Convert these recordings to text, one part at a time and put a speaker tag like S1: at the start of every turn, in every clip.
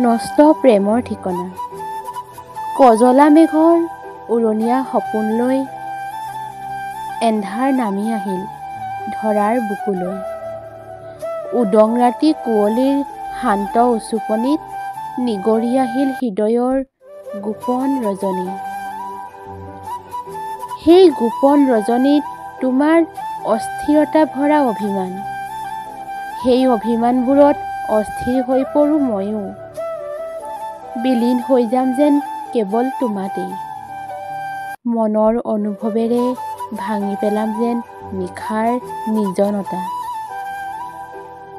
S1: নষ্ট প্ৰেমৰ ঠিকনা। কজলা মেঘৰ উৰণীয়া সপোনলৈ এন্ধাৰ নামি আহিল ধৰাৰ বুকুলৈ। উদং ৰাতি কুঁৱলীৰ শান্ত উচুপনিত নিগৰি আহিল হৃদয়ৰ গোপন ৰজনী। সেই গোপন ৰজনীত তোমাৰ অস্থিৰতা ভৰা অভিমান। সেই অভিমানবোৰত অস্থিৰ হৈ পৰো ময়ো। বিলীন হৈ যাম যেন কেৱল তোমাতেই। মনৰ অনুভৱেৰে ভাঙি পেলাম যেন নিশাৰ নিৰ্জনতা।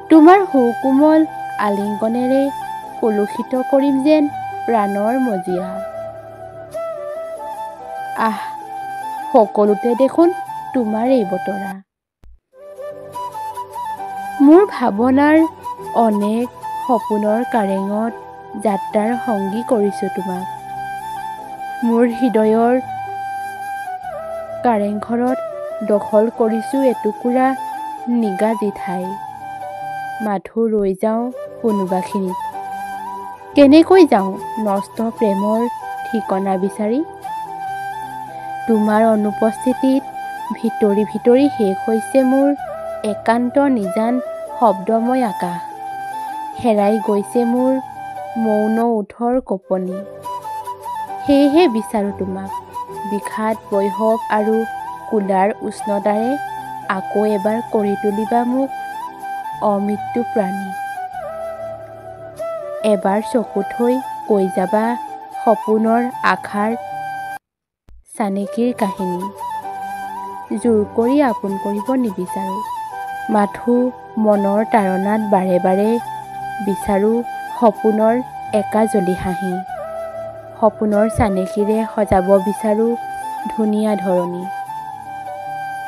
S1: তোমাৰ সুকোমল আলিংগনেৰে কলুষিত কৰিম যেন প্ৰাণৰ মজিয়া। আহ, সকলোতে দেখোন তোমাৰেই বতৰা। মোৰ ভাৱনাৰ অনেক সপোনৰ কাৰেঙত যাত্ৰাৰ সংগী কৰিছো তোমাক। মোৰ হৃদয়ৰ কাৰেংঘৰত দখল কৰিছো এটুকুৰা নিগাজি ঠাই। মাথো ৰৈ যাওঁ কোনোবাখিনিত। কেনেকৈ যাওঁ নষ্ট প্ৰেমৰ ঠিকনা বিচাৰি। তোমাৰ অনুপস্থিতিত ভিতৰি ভিতৰি শেষ হৈছে মোৰ একান্ত নিজান শব্দময় আকাশ। হেৰাই গৈছে মোৰ মৌন ওঠৰ কঁপনি। সেয়েহে বিচাৰো তোমাক বিষাদ বৈভৱ আৰু কোলাৰ উষ্ণতাৰে আকৌ এবাৰ কৰি তুলিবা মোক অমৃত্যু প্ৰাণী। এবাৰ চকু থৈ কৈ যাবা সপোনৰ আশাৰ চানেকিৰ কাহিনী। জোৰ কৰি আপোন কৰিব নিবিচাৰো। মাথো মনৰ তাৰণাত বাৰে বাৰে বিচাৰো সপোনৰ একাঁজলি হাঁহি। সপোনৰ চানেকিৰে সজাব বিচাৰো ধুনীয়া ধৰণী।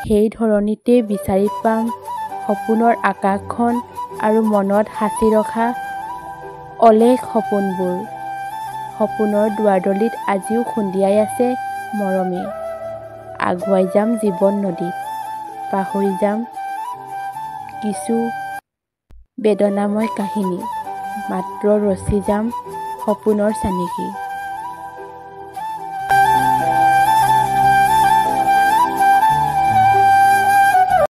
S1: সেই ধৰণীতে বিচাৰি পাম সপোনৰ আকাশখন আৰু মনত সাঁচি ৰখা অলেখ সপোনবোৰ। সপোনৰ দুৱাৰদলিত আজিও খুন্দিয়াই আছে মৰমে। আগুৱাই যাম জীৱন নদীত। পাহৰি যাম কিছু বেদনাময় কাহিনী। মাত্ৰ ৰচি যাম সপোনৰ চানেকি।